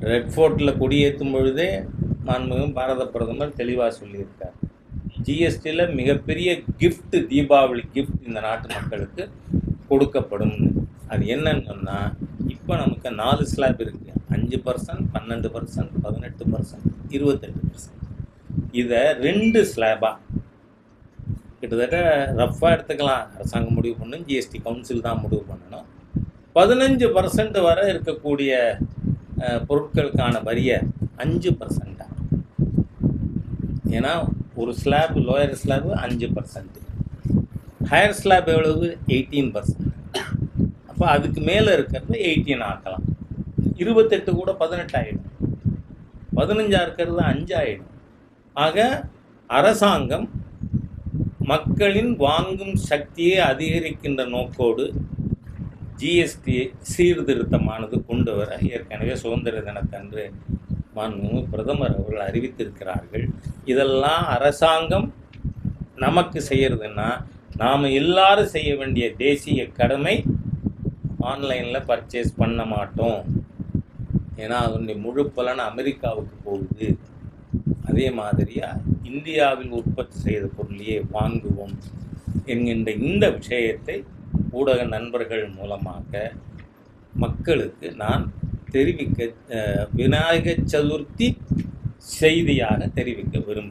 Red ஃபோர்ட்டில் கொடியேற்றும் பொழுதே மாண்புமிகு பாரத பிரதமர் தெளிவாக சொல்லியிருக்கார். ஜிஎஸ்டியில் மிகப்பெரிய கிஃப்ட், தீபாவளி கிஃப்ட் இந்த நாட்டு மக்களுக்கு கொடுக்கப்படும்னு. அது என்னன்னு சொன்னால், இப்போ நமக்கு 4 ஸ்லாப் இருக்குது. 5%, 12%, 18%, 28%. இதை 2 ஸ்லாபாக கிட்டத்தட்ட ரஃபாக எடுத்துக்கலாம். அரசாங்கம் முடிவு பண்ணணும், ஜிஎஸ்டி கவுன்சில் தான் முடிவு பண்ணணும். 15% வரை இருக்கக்கூடிய பொருட்களுக்கான வரியை 5%. ஏன்னா ஒரு slab, lower slab 5%, higher slab எவ்வளவு? 18%. அப்போ அதுக்கு மேலே இருக்கிறது 18 ஆக்கலாம். 28 கூட 18 ஆகிடும். 15 இருக்கிறது 5 ஆகிடும். ஆக அரசாங்கம் மக்களின் வாங்கும் சக்தியை அதிகரிக்கின்ற நோக்கோடு ஜிஎஸ்டி சீர்திருத்தமானது கொண்டு வர ஏற்கனவே சுதந்திர தினத்தன்று மாண்புமிகு பிரதமர் அவர்கள் அறிவித்திருக்கிறார்கள். இதெல்லாம் அரசாங்கம் நமக்கு செய்யறதுன்னா, நாம் எல்லாரும் செய்ய வேண்டிய தேசிய கடமை ஆன்லைனில் பர்ச்சேஸ் பண்ண மாட்டோம். ஏன்னா அதனுடைய முழு பலன் அமெரிக்காவுக்கு போகுது. அதே மாதிரியாக இந்தியாவில் உற்பத்தி செய்த பொருளையே வாங்குவோம் என்கின்ற இந்த விஷயத்தை ஊடக நண்பர்கள் மூலமாக மக்களுக்கு நான் தெரிவிக்க, விநாயகர் சதுர்த்தி செய்தியாக தெரிவிக்க விரும்புகிறேன்.